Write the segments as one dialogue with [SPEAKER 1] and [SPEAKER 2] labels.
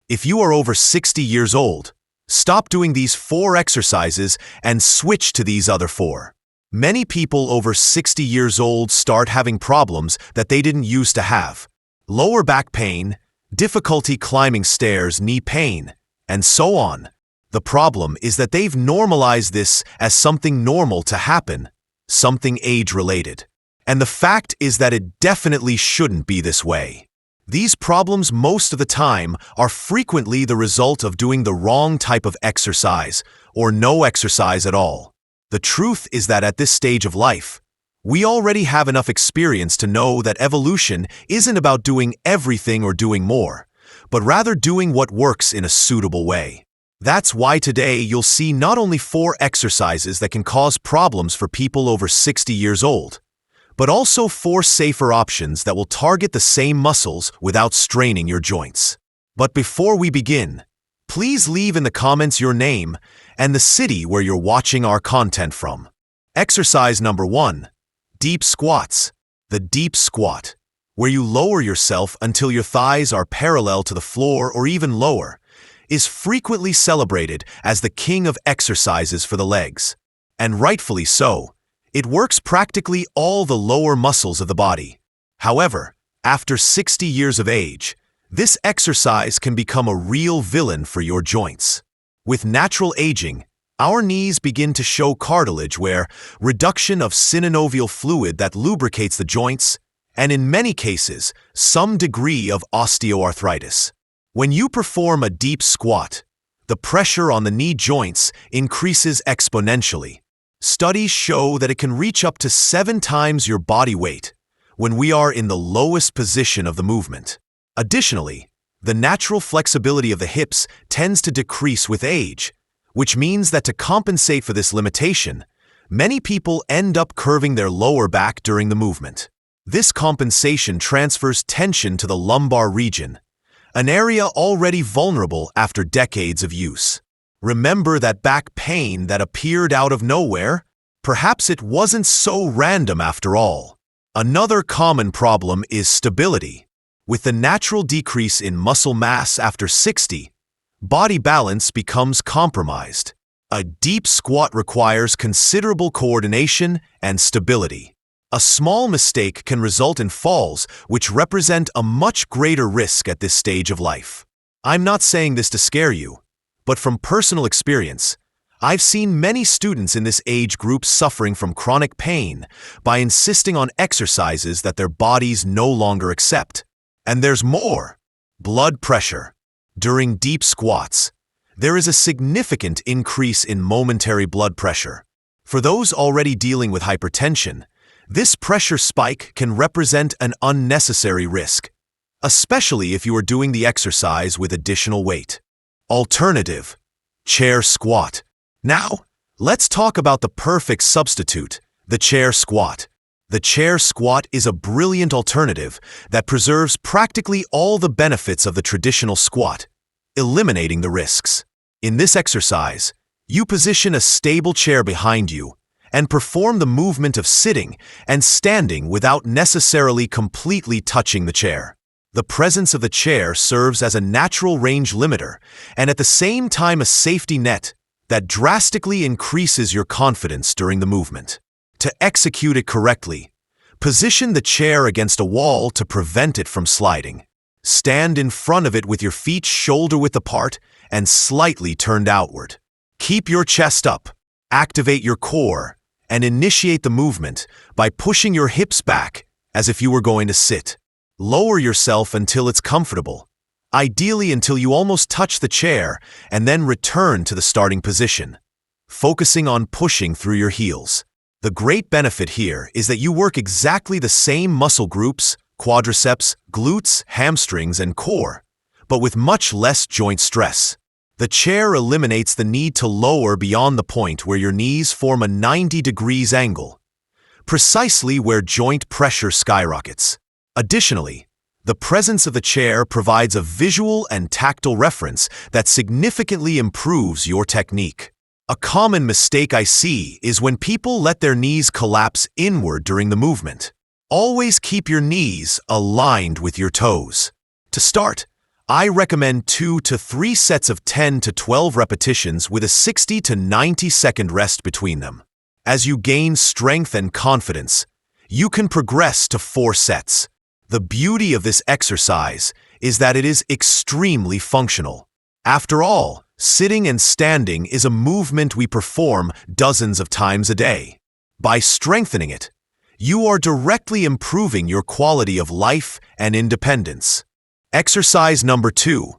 [SPEAKER 1] If you are over 60 years old, stop doing these 4 exercises and switch to these other 4. Many people over 60 years old start having problems that they didn't used to have. Lower back pain, difficulty climbing stairs, knee pain, and so on. The problem is that they've normalized this as something normal to happen, something age-related. And the fact is that it definitely shouldn't be this way. These problems most of the time are frequently the result of doing the wrong type of exercise or no exercise at all. The truth is that at this stage of life, we already have enough experience to know that evolution isn't about doing everything or doing more, but rather doing what works in a suitable way. That's why today you'll see not only 4 exercises that can cause problems for people over 60 years old, but also 4 safer options that will target the same muscles without straining your joints. But before we begin, please leave in the comments your name and the city where you're watching our content from. Exercise number 1, deep squats. The deep squat, where you lower yourself until your thighs are parallel to the floor or even lower, is frequently celebrated as the king of exercises for the legs. And rightfully so. It works practically all the lower muscles of the body. However, after 60 years of age, this exercise can become a real villain for your joints. With natural aging, our knees begin to show cartilage wear, reduction of synovial fluid that lubricates the joints, and in many cases, some degree of osteoarthritis. When you perform a deep squat, the pressure on the knee joints increases exponentially. Studies show that it can reach up to 7 times your body weight when we are in the lowest position of the movement. Additionally, the natural flexibility of the hips tends to decrease with age, which means that to compensate for this limitation, many people end up curving their lower back during the movement. This compensation transfers tension to the lumbar region, an area already vulnerable after decades of use. Remember that back pain that appeared out of nowhere? Perhaps it wasn't so random after all. Another common problem is stability. With the natural decrease in muscle mass after 60, body balance becomes compromised. A deep squat requires considerable coordination and stability. A small mistake can result in falls, which represent a much greater risk at this stage of life. I'm not saying this to scare you, but from personal experience, I've seen many students in this age group suffering from chronic pain by insisting on exercises that their bodies no longer accept. And there's more. Blood pressure. During deep squats, there is a significant increase in momentary blood pressure. For those already dealing with hypertension, this pressure spike can represent an unnecessary risk, especially if you are doing the exercise with additional weight. Alternative: chair squat. Now, let's talk about the perfect substitute, the chair squat. The chair squat is a brilliant alternative that preserves practically all the benefits of the traditional squat, eliminating the risks. In this exercise, you position a stable chair behind you and perform the movement of sitting and standing without necessarily completely touching the chair. The presence of the chair serves as a natural range limiter and at the same time a safety net that drastically increases your confidence during the movement. To execute it correctly, position the chair against a wall to prevent it from sliding. Stand in front of it with your feet shoulder-width apart and slightly turned outward. Keep your chest up, activate your core, and initiate the movement by pushing your hips back as if you were going to sit. Lower yourself until it's comfortable, ideally until you almost touch the chair, and then return to the starting position, focusing on pushing through your heels. The great benefit here is that you work exactly the same muscle groups, quadriceps, glutes, hamstrings, and core, but with much less joint stress. The chair eliminates the need to lower beyond the point where your knees form a 90 degrees angle, precisely where joint pressure skyrockets. Additionally, the presence of the chair provides a visual and tactile reference that significantly improves your technique. A common mistake I see is when people let their knees collapse inward during the movement. Always keep your knees aligned with your toes. To start, I recommend 2 to 3 sets of 10 to 12 repetitions with a 60 to 90-second rest between them. As you gain strength and confidence, you can progress to 4 sets. The beauty of this exercise is that it is extremely functional. After all, sitting and standing is a movement we perform dozens of times a day. By strengthening it, you are directly improving your quality of life and independence. Exercise number 2.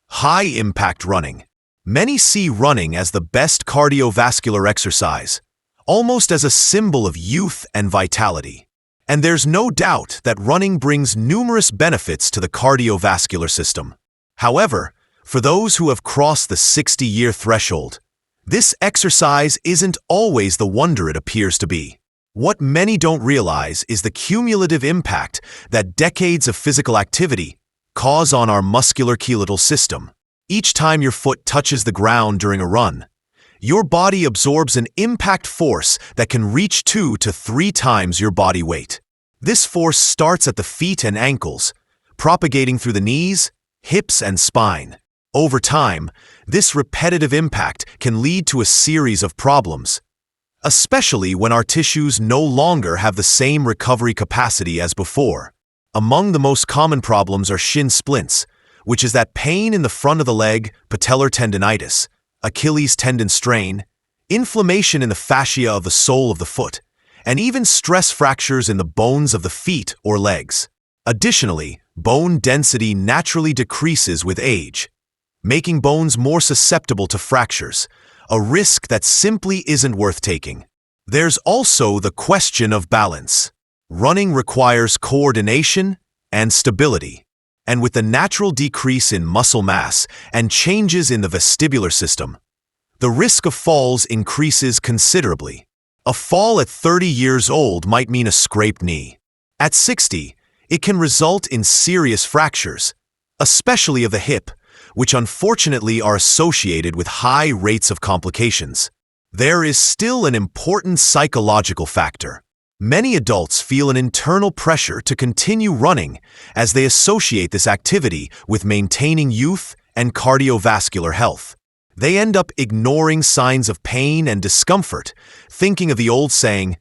[SPEAKER 1] High-impact running. Many see running as the best cardiovascular exercise, almost as a symbol of youth and vitality. And there's no doubt that running brings numerous benefits to the cardiovascular system. However, for those who have crossed the 60-year threshold, this exercise isn't always the wonder it appears to be. What many don't realize is the cumulative impact that decades of physical activity cause on our musculoskeletal system. Each time your foot touches the ground during a run, your body absorbs an impact force that can reach 2 to 3 times your body weight. This force starts at the feet and ankles, propagating through the knees, hips, and spine. Over time, this repetitive impact can lead to a series of problems, especially when our tissues no longer have the same recovery capacity as before. Among the most common problems are shin splints, which is that pain in the front of the leg, patellar tendinitis, Achilles tendon strain, inflammation in the fascia of the sole of the foot, and even stress fractures in the bones of the feet or legs. Additionally, bone density naturally decreases with age, making bones more susceptible to fractures, a risk that simply isn't worth taking. There's also the question of balance. Running requires coordination and stability, and with the natural decrease in muscle mass and changes in the vestibular system, the risk of falls increases considerably. A fall at 30 years old might mean a scraped knee. At 60, it can result in serious fractures, especially of the hip, which unfortunately are associated with high rates of complications. There is still an important psychological factor. Many adults feel an internal pressure to continue running as they associate this activity with maintaining youth and cardiovascular health. They end up ignoring signs of pain and discomfort, thinking of the old saying,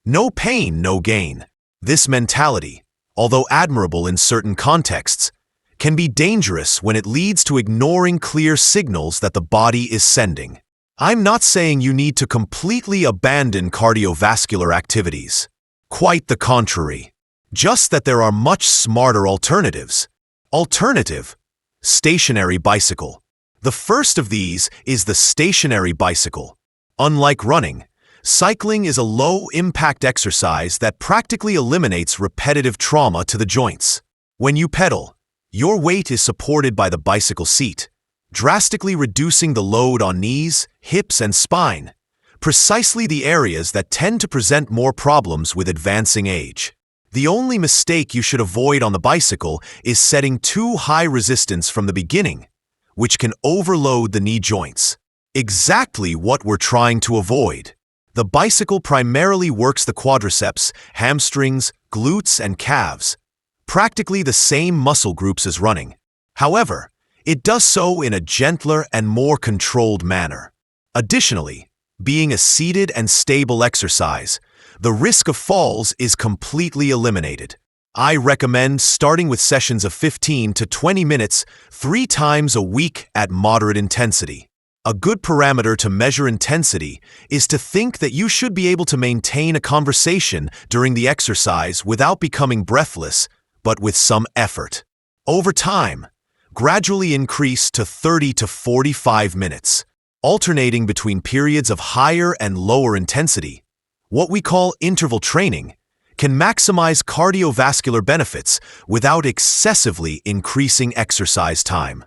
[SPEAKER 1] "No pain, no gain." This mentality, although admirable in certain contexts, can be dangerous when it leads to ignoring clear signals that the body is sending. I'm not saying you need to completely abandon cardiovascular activities. Quite the contrary. Just that there are much smarter alternatives. Alternative: stationary bicycle. The first of these is the stationary bicycle. Unlike running, cycling is a low-impact exercise that practically eliminates repetitive trauma to the joints. When you pedal, your weight is supported by the bicycle seat, drastically reducing the load on knees, hips, and spine, precisely the areas that tend to present more problems with advancing age. The only mistake you should avoid on the bicycle is setting too high resistance from the beginning, which can overload the knee joints. Exactly what we're trying to avoid. The bicycle primarily works the quadriceps, hamstrings, glutes, and calves, practically the same muscle groups as running. However, it does so in a gentler and more controlled manner. Additionally, being a seated and stable exercise, the risk of falls is completely eliminated. I recommend starting with sessions of 15 to 20 minutes 3 times a week at moderate intensity. A good parameter to measure intensity is to think that you should be able to maintain a conversation during the exercise without becoming breathless, but with some effort. Over time, gradually increase to 30 to 45 minutes, alternating between periods of higher and lower intensity. What we call interval training can maximize cardiovascular benefits without excessively increasing exercise time.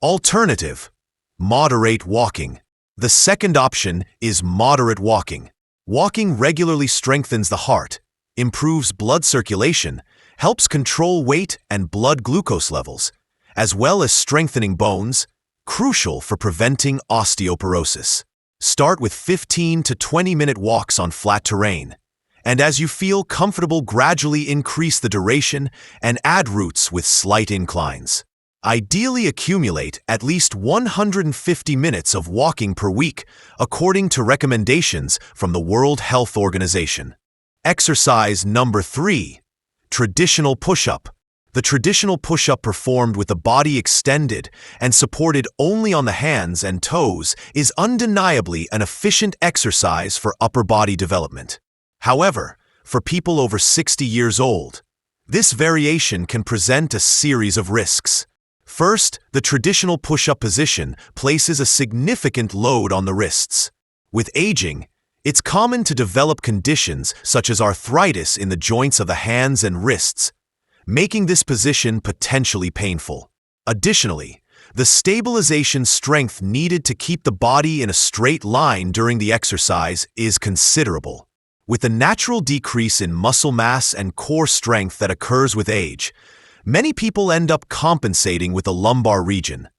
[SPEAKER 1] Alternative: moderate walking. The second option is moderate walking. Walking regularly strengthens the heart, improves blood circulation, helps control weight and blood glucose levels, as well as strengthening bones, crucial for preventing osteoporosis. Start with 15 to 20-minute walks on flat terrain, And as you feel comfortable, gradually increase the duration and add routes with slight inclines. Ideally accumulate at least 150 minutes of walking per week, according to recommendations from the World Health Organization. Exercise number 3. Traditional push-up. The traditional push-up performed with the body extended and supported only on the hands and toes is undeniably an efficient exercise for upper body development. However, for people over 60 years old, this variation can present a series of risks. First, the traditional push-up position places a significant load on the wrists. With aging, it's common to develop conditions such as arthritis in the joints of the hands and wrists, making this position potentially painful. Additionally, the stabilization strength needed to keep the body in a straight line during the exercise is considerable. With the natural decrease in muscle mass and core strength that occurs with age, many people end up compensating with the lumbar region,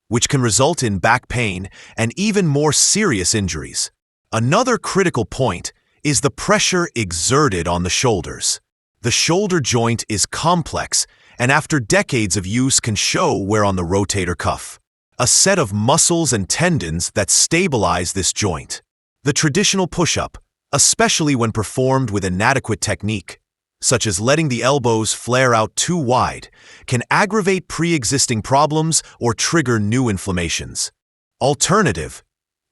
[SPEAKER 1] which can result in back pain and even more serious injuries. Another critical point is the pressure exerted on the shoulders. The shoulder joint is complex and after decades of use can show wear on the rotator cuff, a set of muscles and tendons that stabilize this joint. The traditional push-up, especially when performed with inadequate technique, such as letting the elbows flare out too wide, can aggravate pre-existing problems or trigger new inflammations. Alternative: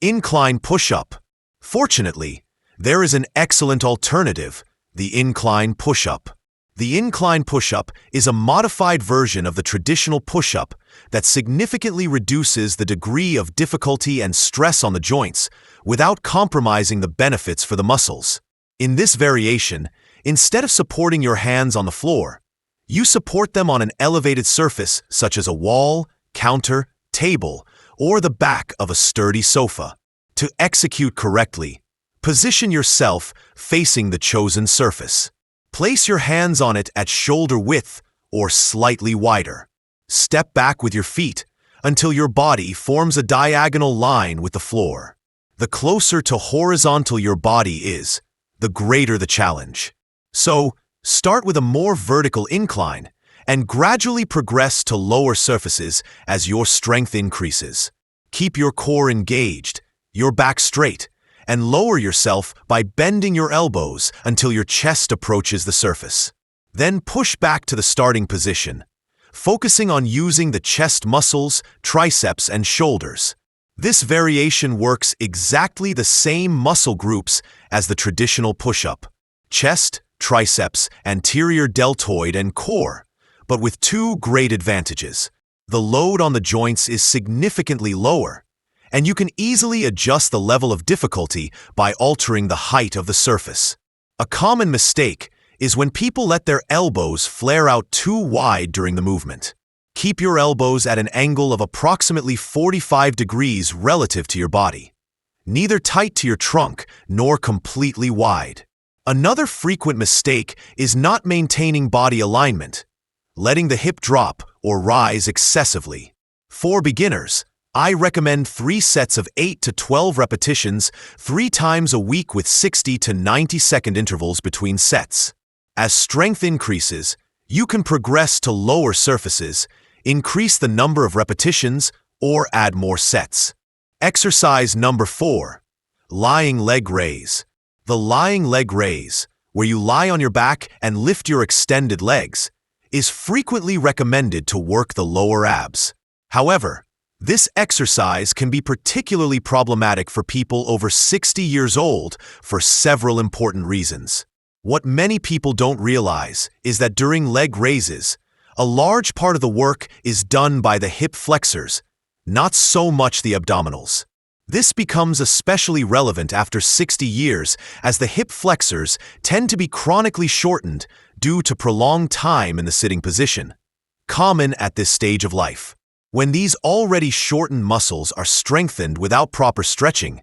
[SPEAKER 1] incline push-up. Fortunately, there is an excellent alternative: the incline push-up. The incline push-up is a modified version of the traditional push-up that significantly reduces the degree of difficulty and stress on the joints without compromising the benefits for the muscles. In this variation, instead of supporting your hands on the floor, you support them on an elevated surface such as a wall, counter, table, or the back of a sturdy sofa. To execute correctly, position yourself facing the chosen surface. Place your hands on it at shoulder width or slightly wider. Step back with your feet until your body forms a diagonal line with the floor. The closer to horizontal your body is, the greater the challenge. So, start with a more vertical incline and gradually progress to lower surfaces as your strength increases. Keep your core engaged, your back straight, and lower yourself by bending your elbows until your chest approaches the surface. Then push back to the starting position, focusing on using the chest muscles, triceps, and shoulders. This variation works exactly the same muscle groups as the traditional push-up: chest, triceps, anterior deltoid, and core, but with two great advantages. The load on the joints is significantly lower, and you can easily adjust the level of difficulty by altering the height of the surface. A common mistake is when people let their elbows flare out too wide during the movement. Keep your elbows at an angle of approximately 45 degrees relative to your body, neither tight to your trunk nor completely wide. Another frequent mistake is not maintaining body alignment, letting the hip drop or rise excessively. For beginners, I recommend 3 sets of 8 to 12 repetitions 3 times a week with 60 to 90-second intervals between sets. As strength increases, you can progress to lower surfaces, increase the number of repetitions, or add more sets. Exercise number 4. Lying leg raise. The lying leg raise, where you lie on your back and lift your extended legs, is frequently recommended to work the lower abs. However, this exercise can be particularly problematic for people over 60 years old for several important reasons. What many people don't realize is that during leg raises, a large part of the work is done by the hip flexors, not so much the abdominals. This becomes especially relevant after 60 years as the hip flexors tend to be chronically shortened due to prolonged time in the sitting position, common at this stage of life. When these already shortened muscles are strengthened without proper stretching,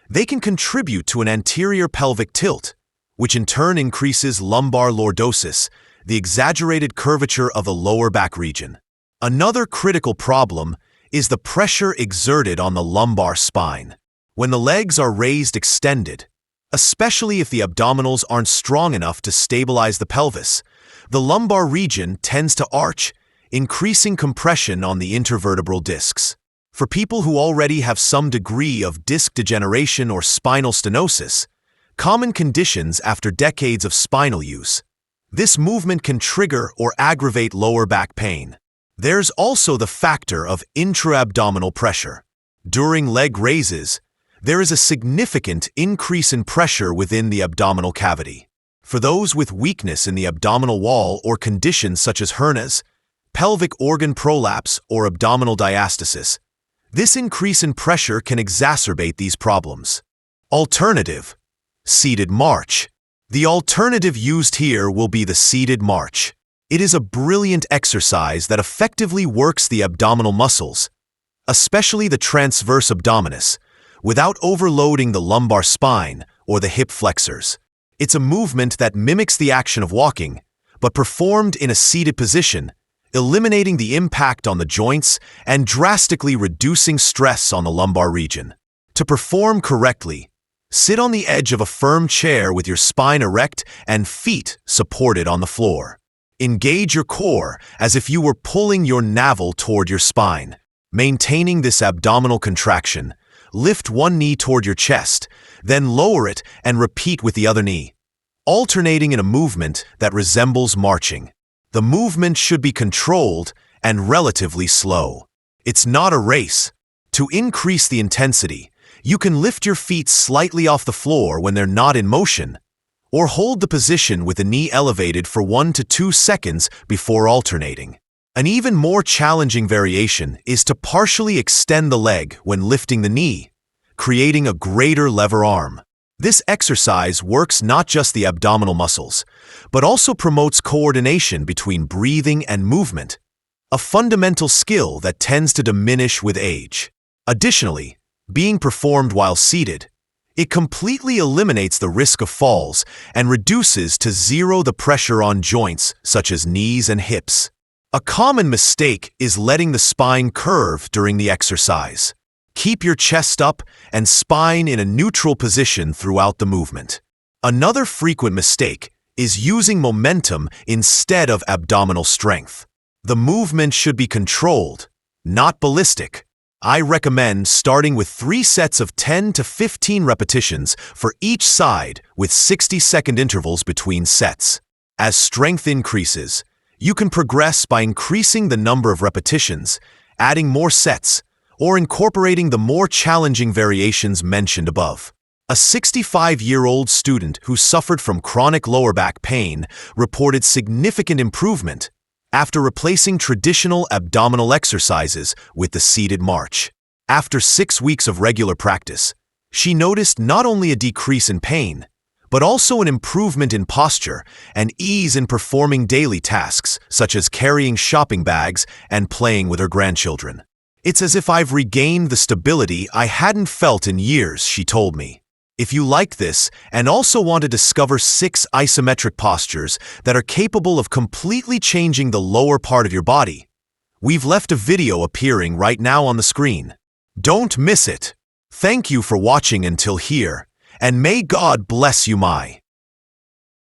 [SPEAKER 1] they can contribute to an anterior pelvic tilt, which in turn increases lumbar lordosis, the exaggerated curvature of the lower back region. Another critical problem is the pressure exerted on the lumbar spine. When the legs are raised extended, especially if the abdominals aren't strong enough to stabilize the pelvis. The lumbar region tends to arch, increasing compression on the intervertebral discs. For people who already have some degree of disc degeneration or spinal stenosis, common conditions after decades of spinal use, this movement can trigger or aggravate lower back pain. There's also the factor of intra-abdominal pressure. During leg raises, there is a significant increase in pressure within the abdominal cavity. For those with weakness in the abdominal wall or conditions such as hernias, pelvic organ prolapse, or abdominal diastasis, this increase in pressure can exacerbate these problems. Alternative: seated march. The alternative used here will be the seated march. It is a brilliant exercise that effectively works the abdominal muscles, especially the transverse abdominis, without overloading the lumbar spine or the hip flexors. It's a movement that mimics the action of walking, but performed in a seated position, eliminating the impact on the joints and drastically reducing stress on the lumbar region. To perform correctly, sit on the edge of a firm chair with your spine erect and feet supported on the floor. Engage your core as if you were pulling your navel toward your spine. Maintaining this abdominal contraction, lift one knee toward your chest, then lower it and repeat with the other knee, alternating in a movement that resembles marching. The movement should be controlled and relatively slow. It's not a race. To increase the intensity, you can lift your feet slightly off the floor when they're not in motion, or hold the position with the knee elevated for 1 to 2 seconds before alternating. An even more challenging variation is to partially extend the leg when lifting the knee, creating a greater lever arm. This exercise works not just the abdominal muscles, but also promotes coordination between breathing and movement, a fundamental skill that tends to diminish with age. Additionally, being performed while seated, it completely eliminates the risk of falls and reduces to zero the pressure on joints such as knees and hips. A common mistake is letting the spine curve during the exercise. Keep your chest up and spine in a neutral position throughout the movement. Another frequent mistake is using momentum instead of abdominal strength. The movement should be controlled, not ballistic. I recommend starting with 3 sets of 10 to 15 repetitions for each side with 60-second intervals between sets. As strength increases, you can progress by increasing the number of repetitions, adding more sets, or incorporating the more challenging variations mentioned above. A 65-year-old student who suffered from chronic lower back pain reported significant improvement after replacing traditional abdominal exercises with the seated march. After 6 weeks of regular practice, she noticed not only a decrease in pain, but also an improvement in posture and ease in performing daily tasks, such as carrying shopping bags and playing with her grandchildren. "It's as if I've regained the stability I hadn't felt in years," she told me. If you like this and also want to discover 6 isometric postures that are capable of completely changing the lower part of your body, we've left a video appearing right now on the screen. Don't miss it. Thank you for watching until here, and may God bless you, my